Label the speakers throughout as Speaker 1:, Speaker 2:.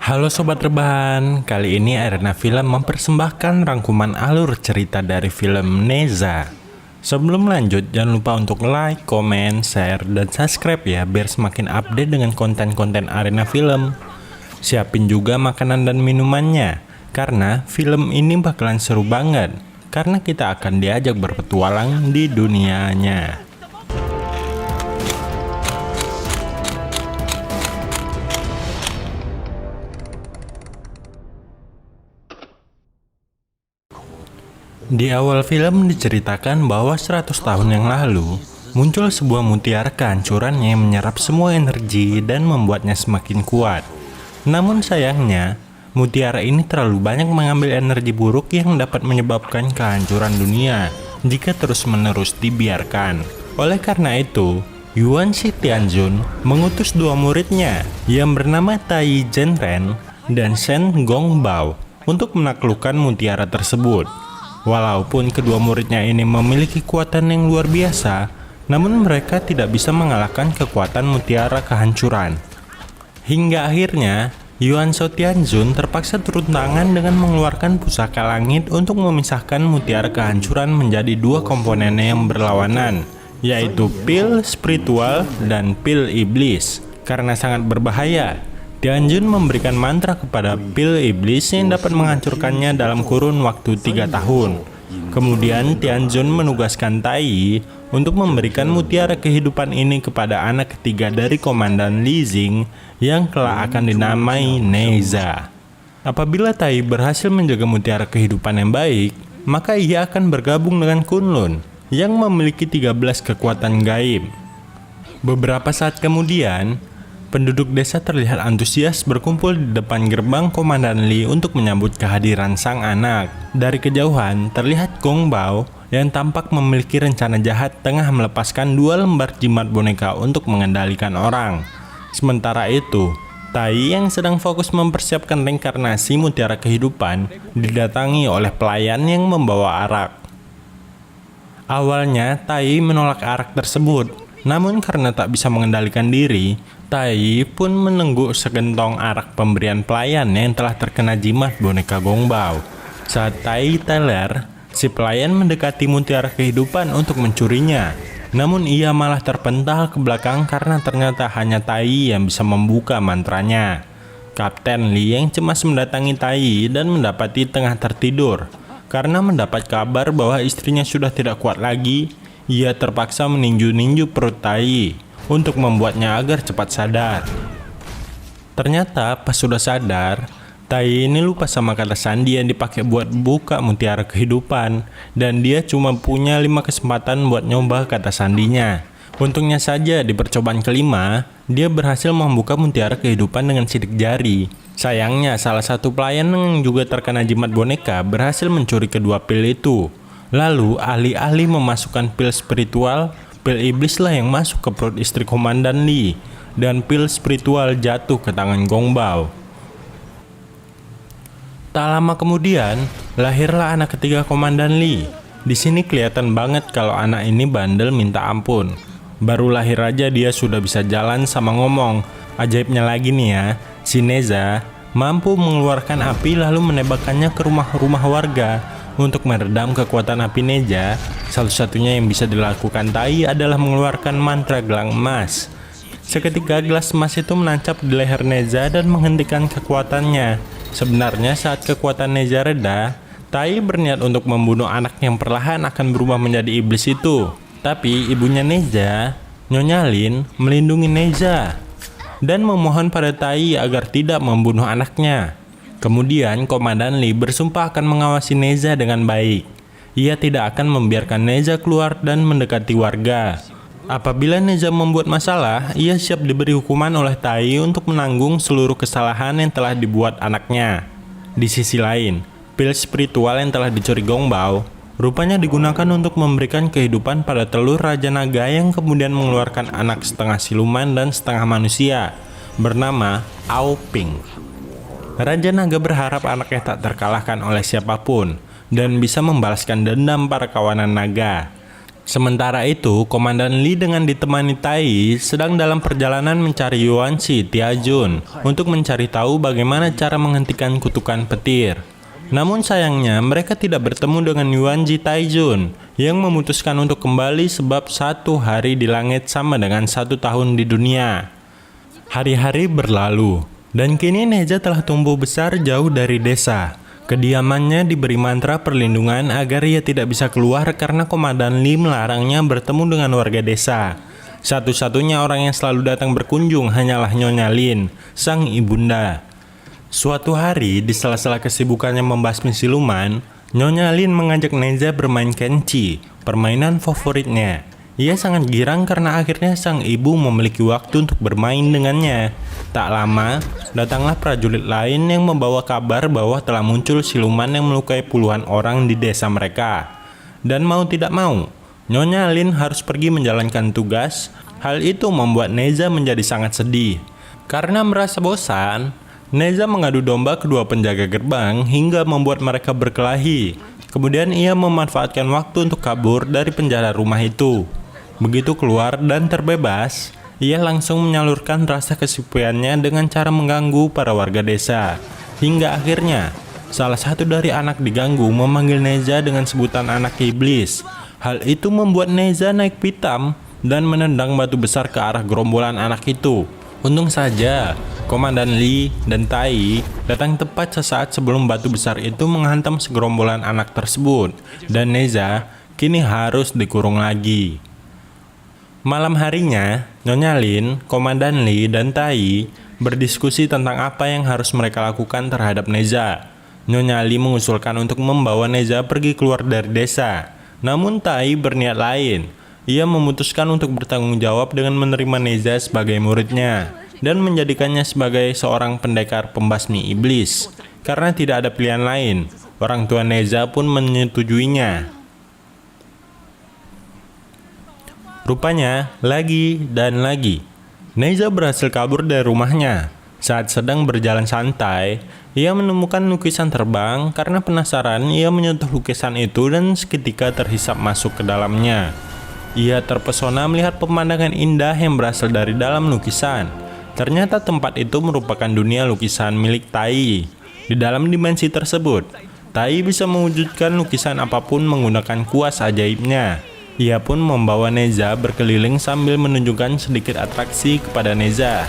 Speaker 1: Halo Sobat Rebahan, kali ini Arena Film mempersembahkan rangkuman alur cerita dari film Neza. Sebelum lanjut, jangan lupa untuk like, comment, share, dan subscribe ya, biar semakin update dengan konten-konten Arena Film. Siapin juga makanan dan minumannya, karena film ini bakalan seru banget, karena kita akan diajak berpetualang di dunianya. Di awal film diceritakan bahwa 100 tahun yang lalu, muncul sebuah mutiara kehancuran yang menyerap semua energi dan membuatnya semakin kuat. Namun sayangnya, mutiara ini terlalu banyak mengambil energi buruk yang dapat menyebabkan kehancuran dunia jika terus-menerus dibiarkan. Oleh karena itu, Yuan Shi Tianjun mengutus dua muridnya yang bernama Tai Zhenren dan Shen Gongbao untuk menaklukkan mutiara tersebut. Walaupun kedua muridnya ini memiliki kekuatan yang luar biasa, namun mereka tidak bisa mengalahkan kekuatan mutiara kehancuran. Hingga akhirnya, Yuan Shi Tianjun terpaksa turun tangan dengan mengeluarkan pusaka langit untuk memisahkan mutiara kehancuran menjadi dua komponen yang berlawanan, yaitu pil spiritual dan pil iblis. Karena sangat berbahaya, Tianjun memberikan mantra kepada pil iblis yang dapat menghancurkannya dalam kurun waktu 3 tahun. Kemudian Tianjun menugaskan Tai untuk memberikan mutiara kehidupan ini kepada anak ketiga dari Komandan Li Jing yang kelak akan dinamai Neza. Apabila Tai berhasil menjaga mutiara kehidupan yang baik, maka ia akan bergabung dengan Kunlun yang memiliki 13 kekuatan gaib. Beberapa saat kemudian, penduduk desa terlihat antusias berkumpul di depan gerbang Komandan Li untuk menyambut kehadiran sang anak. Dari kejauhan, terlihat Gongbao yang tampak memiliki rencana jahat tengah melepaskan 2 lembar jimat boneka untuk mengendalikan orang. Sementara itu, Tai yang sedang fokus mempersiapkan reinkarnasi mutiara kehidupan didatangi oleh pelayan yang membawa arak. Awalnya, Tai menolak arak tersebut, namun karena tak bisa mengendalikan diri, Tai pun menengguk segentong arak pemberian pelayan yang telah terkena jimat boneka Gongbao. Saat Tai teler, si pelayan mendekati mutiara kehidupan untuk mencurinya. Namun ia malah terpental ke belakang karena ternyata hanya Tai yang bisa membuka mantranya. Kapten Li yang cemas mendatangi Tai dan mendapati tengah tertidur. Karena mendapat kabar bahwa istrinya sudah tidak kuat lagi, ia terpaksa meninju-ninju perut Tai untuk membuatnya agar cepat sadar. Ternyata pas sudah sadar, Tai ini lupa sama kata sandi yang dipakai buat buka mutiara kehidupan, dan dia cuma punya 5 kesempatan buat nyoba kata sandinya. Untungnya saja di percobaan kelima, dia berhasil membuka mutiara kehidupan dengan sidik jari. Sayangnya salah satu pelayan yang juga terkena jimat boneka berhasil mencuri kedua pil itu. Lalu alih-alih memasukkan pil spiritual, pil iblis lah yang masuk ke perut istri Komandan Li, dan pil spiritual jatuh ke tangan Gongbao. Tak lama kemudian, lahirlah anak ketiga Komandan Li. Di sini kelihatan banget kalau anak ini bandel minta ampun. Baru lahir aja dia sudah bisa jalan sama ngomong. Ajaibnya lagi nih ya, si Neza mampu mengeluarkan api lalu menembakkannya ke rumah-rumah warga. Untuk meredam kekuatan api Neza, satu-satunya yang bisa dilakukan Tai adalah mengeluarkan mantra gelang emas. Seketika gelas emas itu menancap di leher Neza dan menghentikan kekuatannya. Sebenarnya saat kekuatan Neza reda, Tai berniat untuk membunuh anak yang perlahan akan berubah menjadi iblis itu. Tapi ibunya Neza, Nyonya Lin, melindungi Neza dan memohon pada Tai agar tidak membunuh anaknya. Kemudian Komandan Li bersumpah akan mengawasi Neza dengan baik. Ia tidak akan membiarkan Neza keluar dan mendekati warga. Apabila Neza membuat masalah, ia siap diberi hukuman oleh Tai untuk menanggung seluruh kesalahan yang telah dibuat anaknya. Di sisi lain, pil spiritual yang telah dicuri Gongbao rupanya digunakan untuk memberikan kehidupan pada telur Raja Naga yang kemudian mengeluarkan anak setengah siluman dan setengah manusia bernama Ao Ping. Raja Naga berharap anaknya tak terkalahkan oleh siapapun dan bisa membalaskan dendam para kawanan naga. Sementara itu, Komandan Lee dengan ditemani Tai sedang dalam perjalanan mencari Yuan Shi Tiajun untuk mencari tahu bagaimana cara menghentikan kutukan petir. Namun sayangnya mereka tidak bertemu dengan Yuan Shi Taijun yang memutuskan untuk kembali sebab 1 hari di langit sama dengan 1 tahun di dunia. Hari-hari berlalu dan kini Neza telah tumbuh besar jauh dari desa. Kediamannya diberi mantra perlindungan agar ia tidak bisa keluar karena Komandan Lee melarangnya bertemu dengan warga desa. Satu-satunya orang yang selalu datang berkunjung hanyalah Nyonya Lin, sang ibunda. Suatu hari, di sela-sela kesibukannya membasmi siluman, Nyonya Lin mengajak Neza bermain kenchi, permainan favoritnya. Ia sangat girang karena akhirnya sang ibu memiliki waktu untuk bermain dengannya. Tak lama, datanglah prajurit lain yang membawa kabar bahwa telah muncul siluman yang melukai puluhan orang di desa mereka. Dan mau tidak mau, Nyonya Lin harus pergi menjalankan tugas. Hal itu membuat Neza menjadi sangat sedih. Karena merasa bosan, Neza mengadu domba kedua penjaga gerbang hingga membuat mereka berkelahi. Kemudian ia memanfaatkan waktu untuk kabur dari penjara rumah itu. Begitu keluar dan terbebas, ia langsung menyalurkan rasa kesepiannya dengan cara mengganggu para warga desa. Hingga akhirnya, salah satu dari anak diganggu memanggil Neza dengan sebutan anak iblis. Hal itu membuat Neza naik pitam dan menendang batu besar ke arah gerombolan anak itu. Untung saja, Komandan Lee dan Tai datang tepat sesaat sebelum batu besar itu menghantam segerombolan anak tersebut. Dan Neza kini harus dikurung lagi. Malam harinya, Nyonya Lin, Komandan Lee, dan Tai berdiskusi tentang apa yang harus mereka lakukan terhadap Neza. Nyonya Lee mengusulkan untuk membawa Neza pergi keluar dari desa. Namun Tai berniat lain. Ia memutuskan untuk bertanggung jawab dengan menerima Neza sebagai muridnya dan menjadikannya sebagai seorang pendekar pembasmi iblis. Karena tidak ada pilihan lain, orang tua Neza pun menyetujuinya. Rupanya, lagi dan lagi, Neza berhasil kabur dari rumahnya. Saat sedang berjalan santai, ia menemukan lukisan terbang. Karena penasaran, ia menyentuh lukisan itu dan seketika terhisap masuk ke dalamnya. Ia terpesona melihat pemandangan indah yang berasal dari dalam lukisan. Ternyata tempat itu merupakan dunia lukisan milik Tai. Di dalam dimensi tersebut, Tai bisa mewujudkan lukisan apapun menggunakan kuas ajaibnya. Ia pun membawa Neza berkeliling sambil menunjukkan sedikit atraksi kepada Neza.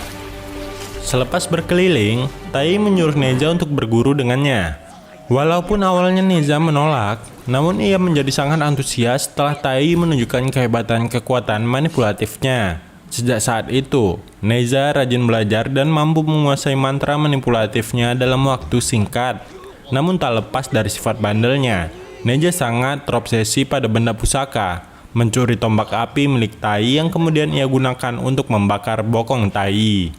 Speaker 1: Selepas berkeliling, Tai menyuruh Neza untuk berguru dengannya. Walaupun awalnya Neza menolak, namun ia menjadi sangat antusias setelah Tai menunjukkan kehebatan kekuatan manipulatifnya. Sejak saat itu, Neza rajin belajar dan mampu menguasai mantra manipulatifnya dalam waktu singkat. Namun tak lepas dari sifat bandelnya, Neza sangat terobsesi pada benda pusaka. Mencuri tombak api milik Tai yang kemudian ia gunakan untuk membakar bokong Tai.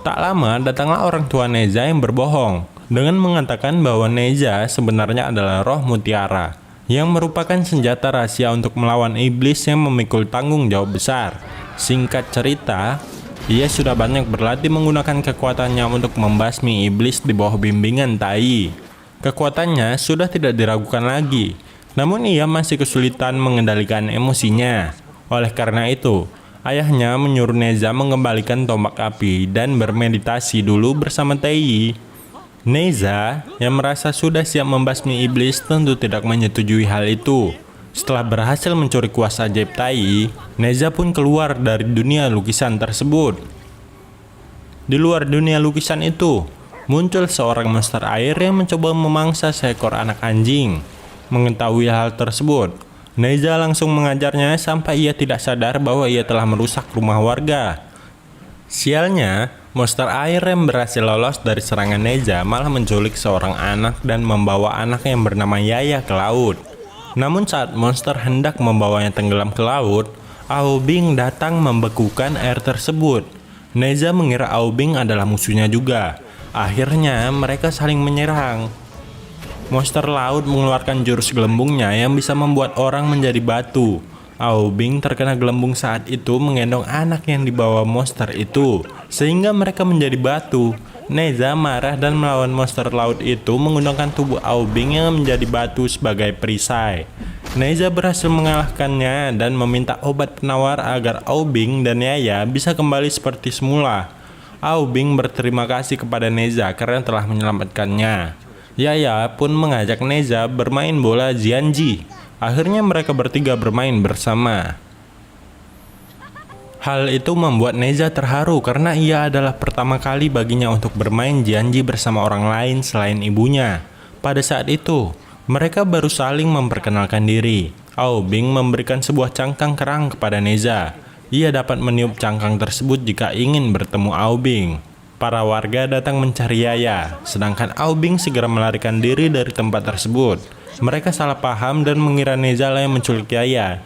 Speaker 1: Tak lama datanglah orang tua Neza yang berbohong dengan mengatakan bahwa Neza sebenarnya adalah roh mutiara yang merupakan senjata rahasia untuk melawan iblis yang memikul tanggung jawab besar. Singkat cerita, ia sudah banyak berlatih menggunakan kekuatannya untuk membasmi iblis di bawah bimbingan Tai. Kekuatannya sudah tidak diragukan lagi. Namun ia masih kesulitan mengendalikan emosinya. Oleh karena itu, ayahnya menyuruh Neza mengembalikan tombak api dan bermeditasi dulu bersama Tai. Neza yang merasa sudah siap membasmi iblis tentu tidak menyetujui hal itu. Setelah berhasil mencuri kuasa ajaib Tai, Neza pun keluar dari dunia lukisan tersebut. Di luar dunia lukisan itu, muncul seorang monster air yang mencoba memangsa seekor anak anjing. Mengetahui hal tersebut, Neza langsung mengajarnya sampai ia tidak sadar bahwa ia telah merusak rumah warga. Sialnya, monster air yang berhasil lolos dari serangan Neza malah menculik seorang anak dan membawa anak yang bernama Yaya ke laut. Namun saat monster hendak membawanya tenggelam ke laut, Aobing datang membekukan air tersebut. Neza mengira Aobing adalah musuhnya juga. Akhirnya mereka saling menyerang. Monster laut mengeluarkan jurus gelembungnya yang bisa membuat orang menjadi batu. Aobing terkena gelembung saat itu menggendong anak yang dibawa monster itu, sehingga mereka menjadi batu. Neza marah dan melawan monster laut itu menggunakan tubuh Aobing yang menjadi batu sebagai perisai. Neza berhasil mengalahkannya dan meminta obat penawar agar Aubing dan Yaya bisa kembali seperti semula. Aubing berterima kasih kepada Neza karena telah menyelamatkannya. Yaya pun mengajak Neza bermain bola Jianji. Akhirnya mereka bertiga bermain bersama. Hal itu membuat Neza terharu karena ia adalah pertama kali baginya untuk bermain Jianji bersama orang lain selain ibunya. Pada saat itu, mereka baru saling memperkenalkan diri. Aubing memberikan sebuah cangkang kerang kepada Neza. Ia dapat meniup cangkang tersebut jika ingin bertemu Aubing. Para warga datang mencari Yaya, sedangkan Aubing segera melarikan diri dari tempat tersebut. Mereka salah paham dan mengira Neza lah yang menculik Yaya.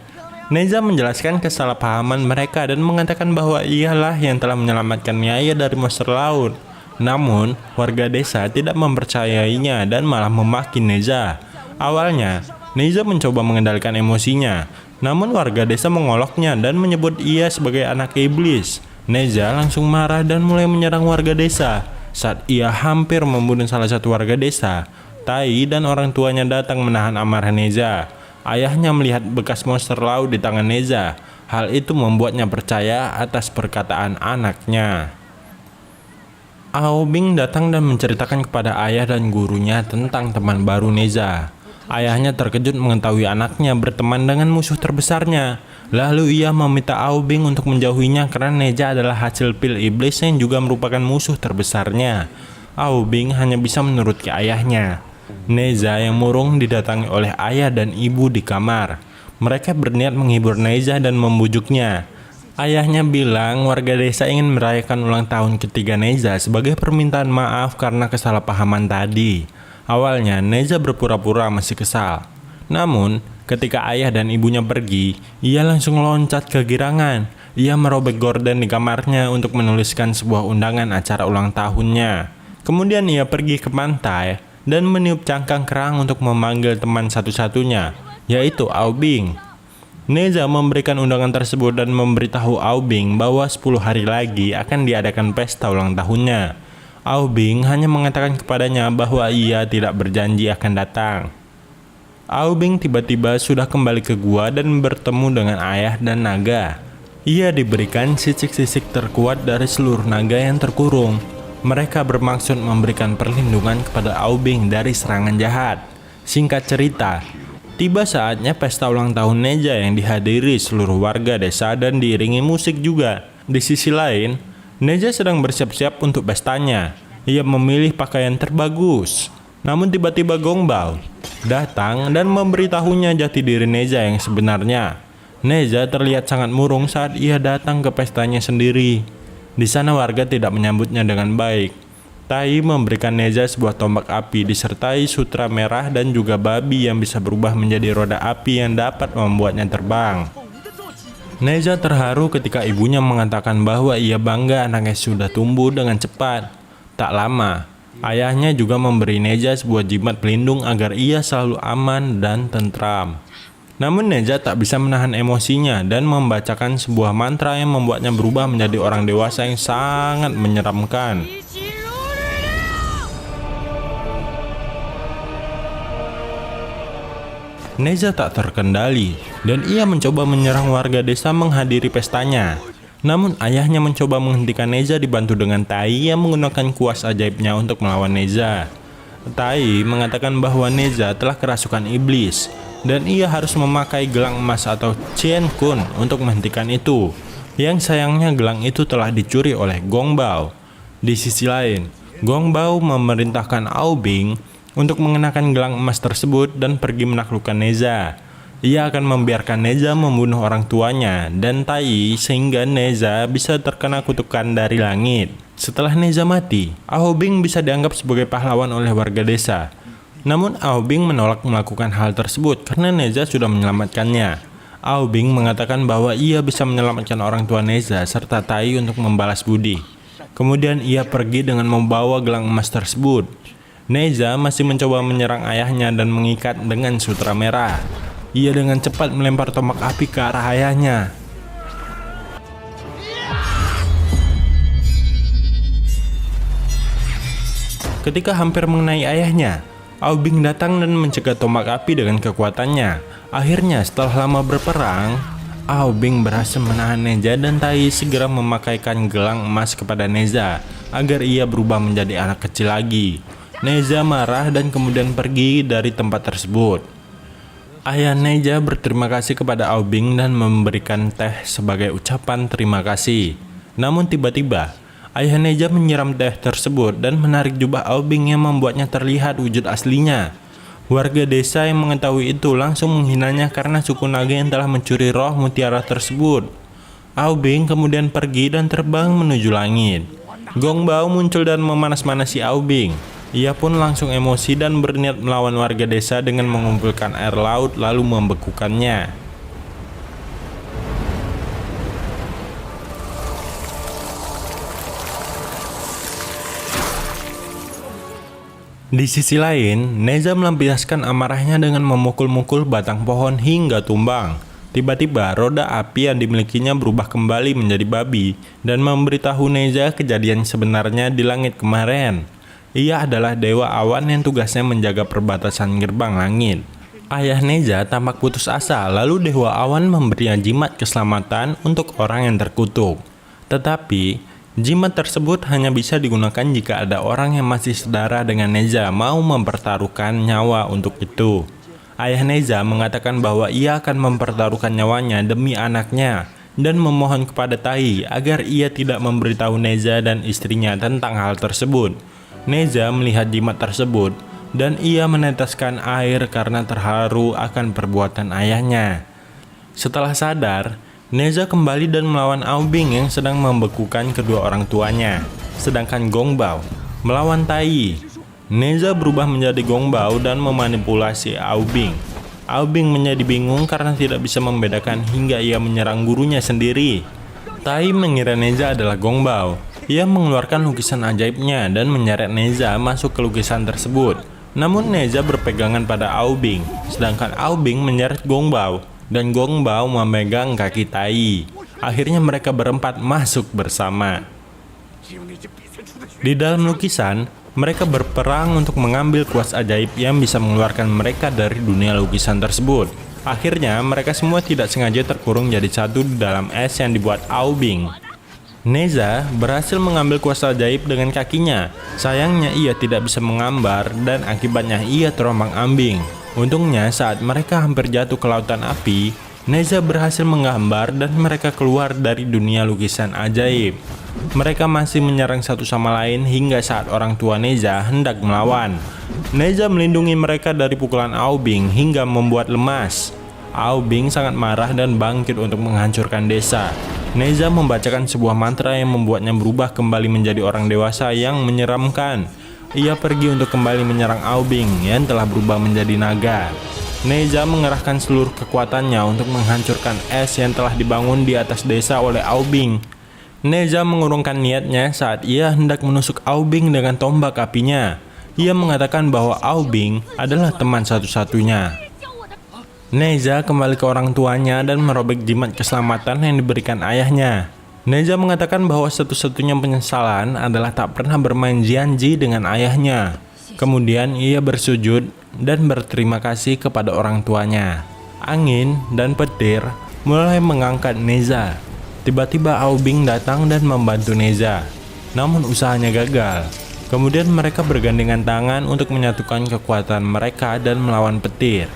Speaker 1: Neza menjelaskan kesalahpahaman mereka dan mengatakan bahwa ialah yang telah menyelamatkan Yaya dari monster laut. Namun, warga desa tidak mempercayainya dan malah memaki Neza. Awalnya, Neza mencoba mengendalikan emosinya, namun warga desa mengoloknya dan menyebut ia sebagai anak iblis. Neza langsung marah dan mulai menyerang warga desa. Saat ia hampir membunuh salah satu warga desa, Tai dan orang tuanya datang menahan amarah Neza. Ayahnya melihat bekas monster laut di tangan Neza. Hal itu membuatnya percaya atas perkataan anaknya. Aubing datang dan menceritakan kepada ayah dan gurunya tentang teman baru Neza. Ayahnya terkejut mengetahui anaknya berteman dengan musuh terbesarnya. Lalu ia meminta Aubing untuk menjauhinya karena Neza adalah hasil pil iblis yang juga merupakan musuh terbesarnya. Aubing hanya bisa menuruti ayahnya. Neza yang murung didatangi oleh ayah dan ibu di kamar. Mereka berniat menghibur Neza dan membujuknya. Ayahnya bilang warga desa ingin merayakan ulang tahun ketiga Neza sebagai permintaan maaf karena kesalahpahaman tadi. Awalnya Neza berpura-pura masih kesal. Namun, ketika ayah dan ibunya pergi, ia langsung loncat kegirangan. Ia merobek gorden di kamarnya untuk menuliskan sebuah undangan acara ulang tahunnya. Kemudian ia pergi ke pantai dan meniup cangkang kerang untuk memanggil teman satu-satunya, yaitu Aubing. Neza memberikan undangan tersebut dan memberitahu Aubing bahwa 10 hari lagi akan diadakan pesta ulang tahunnya. Aubing hanya mengatakan kepadanya bahwa ia tidak berjanji akan datang. Aubing tiba-tiba sudah kembali ke gua dan bertemu dengan ayah dan naga. Ia diberikan sisik-sisik terkuat dari seluruh naga yang terkurung. Mereka bermaksud memberikan perlindungan kepada Aubing dari serangan jahat. Singkat cerita, tiba saatnya pesta ulang tahun Neza yang dihadiri seluruh warga desa dan diiringi musik juga. Di sisi lain, Neza sedang bersiap-siap untuk pestanya. Ia memilih pakaian terbagus. Namun tiba-tiba Gongbao datang dan memberitahunya jati diri Neza yang sebenarnya. Neza terlihat sangat murung saat ia datang ke pestanya sendiri. Di sana warga tidak menyambutnya dengan baik. Tai memberikan Neza sebuah tombak api disertai sutra merah dan juga babi yang bisa berubah menjadi roda api yang dapat membuatnya terbang. Neza terharu ketika ibunya mengatakan bahwa ia bangga anaknya sudah tumbuh dengan cepat. Tak lama, ayahnya juga memberi Neza sebuah jimat pelindung agar ia selalu aman dan tentram. Namun Neza tak bisa menahan emosinya dan membacakan sebuah mantra yang membuatnya berubah menjadi orang dewasa yang sangat menyeramkan. Neza tak terkendali dan ia mencoba menyerang warga desa menghadiri pestanya. Namun ayahnya mencoba menghentikan Neza dibantu dengan Tai yang menggunakan kuas ajaibnya untuk melawan Neza. Tai mengatakan bahwa Neza telah kerasukan iblis dan ia harus memakai gelang emas atau Qian Kun untuk menghentikan itu. Yang sayangnya gelang itu telah dicuri oleh Gongbao. Di sisi lain, Gongbao memerintahkan Aubing untuk mengenakan gelang emas tersebut dan pergi menaklukkan Neza. Ia akan membiarkan Neza membunuh orang tuanya dan Tai sehingga Neza bisa terkena kutukan dari langit. Setelah Neza mati, Aubing bisa dianggap sebagai pahlawan oleh warga desa. Namun Aubing menolak melakukan hal tersebut karena Neza sudah menyelamatkannya. Aubing mengatakan bahwa ia bisa menyelamatkan orang tua Neza serta Tai untuk membalas budi. Kemudian ia pergi dengan membawa gelang emas tersebut. Neza masih mencoba menyerang ayahnya dan mengikat dengan sutra merah. Ia dengan cepat melempar tombak api ke arah ayahnya. Ketika hampir mengenai ayahnya, Aubing datang dan mencegah tombak api dengan kekuatannya. Akhirnya setelah lama berperang, Aubing berhasil menahan Neza dan Tai segera memakaikan gelang emas kepada Neza agar ia berubah menjadi anak kecil lagi. Neza marah dan kemudian pergi dari tempat tersebut. Ayah Neza berterima kasih kepada Aubing dan memberikan teh sebagai ucapan terima kasih. Namun tiba-tiba, ayah Neza menyiram teh tersebut dan menarik jubah Aubing yang membuatnya terlihat wujud aslinya. Warga desa yang mengetahui itu langsung menghinanya karena suku naga yang telah mencuri roh mutiara tersebut. Aubing kemudian pergi dan terbang menuju langit. Gong Bao muncul dan memanas-manasi Aubing. Ia pun langsung emosi dan berniat melawan warga desa dengan mengumpulkan air laut lalu membekukannya. Di sisi lain, Neza melampiaskan amarahnya dengan memukul-mukul batang pohon hingga tumbang. Tiba-tiba, roda api yang dimilikinya berubah kembali menjadi babi dan memberitahu Neza kejadian sebenarnya di langit kemarin. Ia adalah dewa awan yang tugasnya menjaga perbatasan gerbang langit. Ayah Neza tampak putus asa, lalu dewa awan memberinya jimat keselamatan untuk orang yang terkutuk. Tetapi jimat tersebut hanya bisa digunakan jika ada orang yang masih sedarah dengan Neza mau mempertaruhkan nyawa untuk itu. Ayah Neza mengatakan bahwa ia akan mempertaruhkan nyawanya demi anaknya dan memohon kepada Tai agar ia tidak memberitahu Neza dan istrinya tentang hal tersebut. Neza melihat jimat tersebut dan ia meneteskan air karena terharu akan perbuatan ayahnya. Setelah sadar, Neza kembali dan melawan Aubing yang sedang membekukan kedua orang tuanya. Sedangkan Gong Bao melawan Tai. Neza berubah menjadi Gong Bao dan memanipulasi Aubing. Aubing menjadi bingung karena tidak bisa membedakan hingga ia menyerang gurunya sendiri. Tai mengira Neza adalah Gong Bao. Ia mengeluarkan lukisan ajaibnya dan menyeret Neza masuk ke lukisan tersebut. Namun Neza berpegangan pada Aubing, sedangkan Aubing menyeret Gong Bao dan Gong Bao memegang kaki Tai. Akhirnya mereka berempat masuk bersama. Di dalam lukisan, mereka berperang untuk mengambil kuas ajaib yang bisa mengeluarkan mereka dari dunia lukisan tersebut. Akhirnya mereka semua tidak sengaja terkurung jadi satu di dalam es yang dibuat Aubing. Neza berhasil mengambil kuas ajaib dengan kakinya. Sayangnya ia tidak bisa mengambar dan akibatnya ia terombang-ambing. Untungnya saat mereka hampir jatuh ke lautan api, Neza berhasil menggambar dan mereka keluar dari dunia lukisan ajaib. Mereka masih menyerang satu sama lain hingga saat orang tua Neza hendak melawan. Neza melindungi mereka dari pukulan Aubing hingga membuat lemas. Aubing sangat marah dan bangkit untuk menghancurkan desa. Neza membacakan sebuah mantra yang membuatnya berubah kembali menjadi orang dewasa yang menyeramkan. Ia pergi untuk kembali menyerang Aubing yang telah berubah menjadi naga. Neza mengerahkan seluruh kekuatannya untuk menghancurkan es yang telah dibangun di atas desa oleh Aubing. Neza mengurungkan niatnya saat ia hendak menusuk Aubing dengan tombak apinya. Ia mengatakan bahwa Aubing adalah teman satu-satunya. Neza kembali ke orang tuanya dan merobek jimat keselamatan yang diberikan ayahnya. Neza mengatakan bahwa satu-satunya penyesalan adalah tak pernah bermain Jianji dengan ayahnya. Kemudian ia bersujud dan berterima kasih kepada orang tuanya. Angin dan petir mulai mengangkat Neza. Tiba-tiba Aubing datang dan membantu Neza. Namun usahanya gagal. Kemudian mereka bergandengan tangan untuk menyatukan kekuatan mereka dan melawan petir.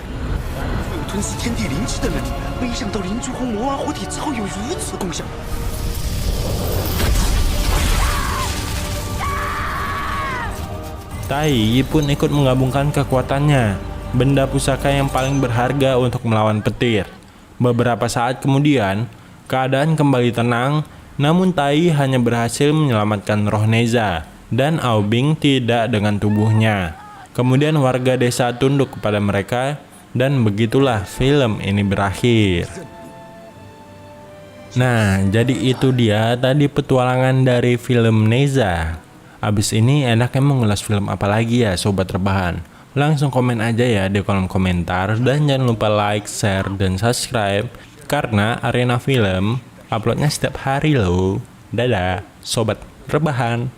Speaker 1: Tai pun ikut menggabungkan kekuatannya, benda pusaka yang paling berharga untuk melawan petir. Beberapa saat kemudian, keadaan kembali tenang, namun Tai hanya berhasil menyelamatkan roh Neza, dan Aubing tidak dengan tubuhnya. Kemudian warga desa tunduk kepada mereka, dan begitulah film ini berakhir. Nah, jadi itu dia tadi petualangan dari film Neza. Abis ini enaknya mengulas film apa lagi ya sobat rebahan? Langsung komen aja ya di kolom komentar dan jangan lupa like, share, dan subscribe karena Arena Film uploadnya setiap hari loh. Dadah sobat rebahan.